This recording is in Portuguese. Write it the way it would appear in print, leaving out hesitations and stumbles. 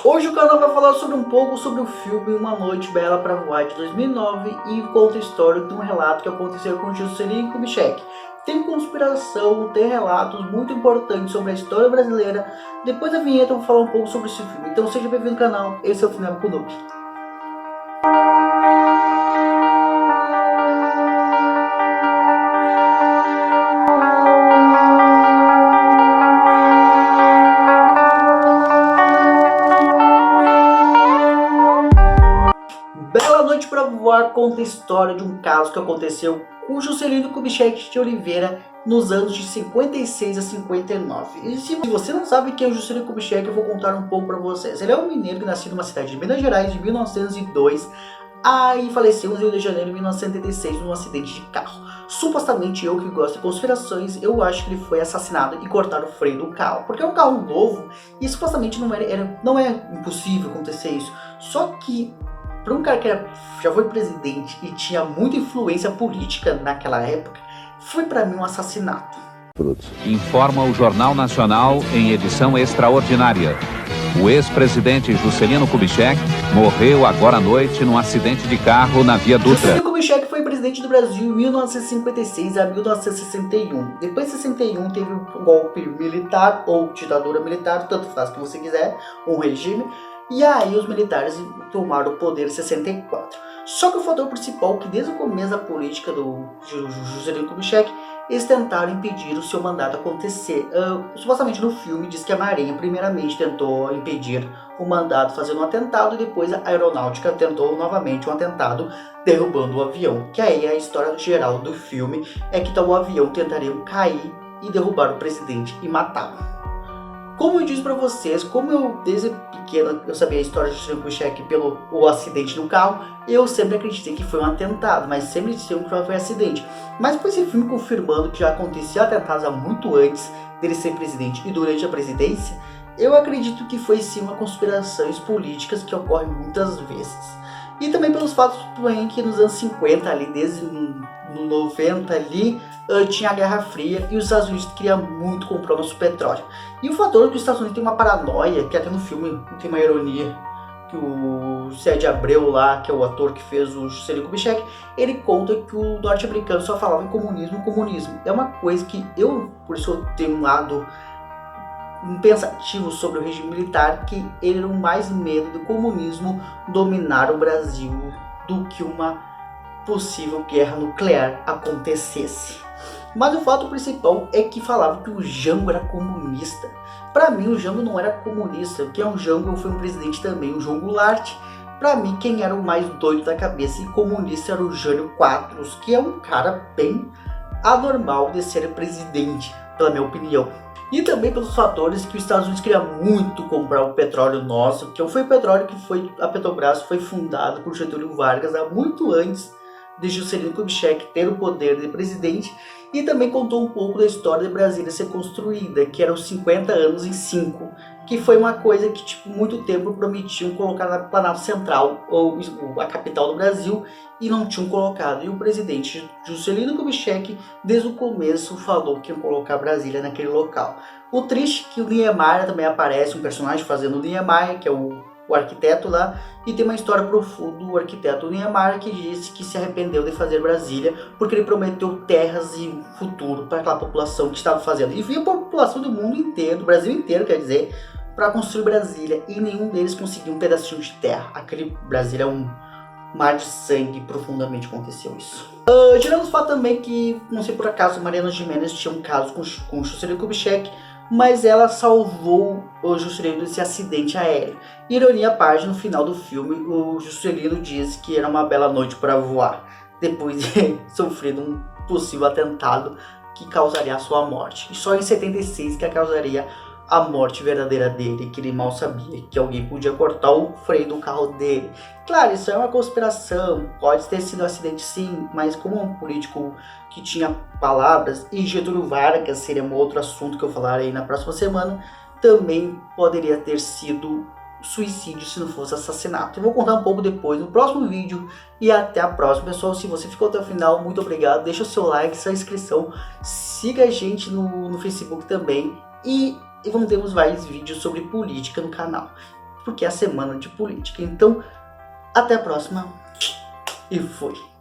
Hoje o canal vai falar sobre um pouco sobre o filme Uma Noite Bela para Voar de 2009 e conta a história de um relato que aconteceu com Juscelino Kubitschek. Tem conspiração, tem relatos muito importantes sobre a história brasileira. Depois da vinheta eu vou falar um pouco sobre esse filme. Então seja bem-vindo ao canal, esse é o Cinema com Noob. Bela Noite para Voar conta a história de um caso que aconteceu com Juscelino Kubitschek de Oliveira nos anos de 56 a 59. E se você não sabe quem é o Juscelino Kubitschek, eu vou contar um pouco para vocês. Ele é um mineiro que nasceu numa cidade de Minas Gerais em 1902 e faleceu no Rio de Janeiro em 1976 num acidente de carro. Supostamente, eu que gosto de conspirações, eu acho que ele foi assassinado e cortaram o freio do carro, porque é um carro novo e supostamente não é impossível acontecer isso. Só que para um cara que já foi presidente e tinha muita influência política naquela época, foi para mim um assassinato. Informa o Jornal Nacional em edição extraordinária. O ex-presidente Juscelino Kubitschek morreu agora à noite num acidente de carro na Via Dutra. Juscelino Kubitschek foi presidente do Brasil em 1956 a 1961. Depois de 61 teve um golpe militar ou ditadura militar, tanto faz que você quiser, um regime. E aí os militares tomaram o poder em 64. Só que o fator principal é que desde o começo da política do Juscelino Kubitschek, eles tentaram impedir o seu mandato acontecer. Supostamente no filme diz que a Marinha primeiramente tentou impedir o mandato fazendo um atentado e depois a aeronáutica tentou novamente um atentado derrubando o avião. Que aí a história geral do filme é que o avião tentaria cair e derrubar o presidente e matá-lo. Como eu disse pra vocês, como eu desde pequeno eu sabia a história de Juscelino Kubitschek pelo acidente do carro, eu sempre acreditei que foi um atentado, mas sempre disse que foi um acidente. Mas com esse filme confirmando que já acontecia atentados há muito antes dele ser presidente e durante a presidência, eu acredito que foi sim uma conspirações políticas que ocorrem muitas vezes. E também pelos fatos também que nos anos 50 ali, desde no 90 ali, tinha a Guerra Fria e os Estados Unidos queriam muito comprar o nosso petróleo. E o fator é que os Estados Unidos tem uma paranoia, que até no filme tem uma ironia, que o Cid Abreu lá, que é o ator que fez o Juscelino Kubitschek, ele conta que o norte-americano só falava em comunismo, comunismo. É uma coisa que eu, por isso eu tenho um lado pensativo sobre o regime militar, que ele era o mais medo do comunismo dominar o Brasil do que uma possível guerra nuclear acontecesse. Mas o fato principal é que falava que o Jango era comunista. Para mim o Jango não era comunista, quem é o Jango foi um presidente também, o João Goulart. Para mim quem era o mais doido da cabeça e comunista era o Jânio Quadros, que é um cara bem anormal de ser presidente, pela minha opinião. E também pelos fatores que os Estados Unidos queriam muito comprar o petróleo nosso, que foi o petróleo que a Petrobras foi fundada por Getúlio Vargas há muito antes de Juscelino Kubitschek ter o poder de presidente. E também contou um pouco da história de Brasília ser construída, que eram 50 anos em 5, que foi uma coisa que muito tempo prometiam colocar na Planalto Central, ou a capital do Brasil, e não tinham colocado. E o presidente Juscelino Kubitschek, desde o começo, falou que ia colocar Brasília naquele local. O triste é que o Niemeyer também aparece, um personagem fazendo o Niemeyer, que é o arquiteto lá, e tem uma história profunda do arquiteto Niemeyer que disse que se arrependeu de fazer Brasília porque ele prometeu terras e futuro para aquela população que estava fazendo. E viu a população do mundo inteiro, do Brasil inteiro, quer dizer, para construir Brasília, e nenhum deles conseguiu um pedacinho de terra. Aquele Brasília é um mar de sangue, profundamente aconteceu isso. Tirando o fato também que, não sei por acaso, Mariana Giménez tinha um caso com o Juscelino Kubitschek, mas ela salvou o Juscelino desse acidente aéreo. Ironia à parte, no final do filme, o Juscelino diz que era uma bela noite para voar, depois de ter sofrido um possível atentado que causaria a sua morte. E só em 76 que causaria a morte verdadeira dele, que ele mal sabia que alguém podia cortar o freio do carro dele. Claro, isso é uma conspiração, pode ter sido um acidente sim, mas como um político que tinha palavras, e Getúlio Vargas seria um outro assunto que eu falarei na próxima semana, também poderia ter sido suicídio se não fosse assassinato. Eu vou contar um pouco depois no próximo vídeo e até a próxima. Pessoal, se você ficou até o final, muito obrigado, deixa o seu like, sua inscrição, siga a gente no Facebook também e vamos ter vários vídeos sobre política no canal. porque é a semana de política. Então, até a próxima e fui!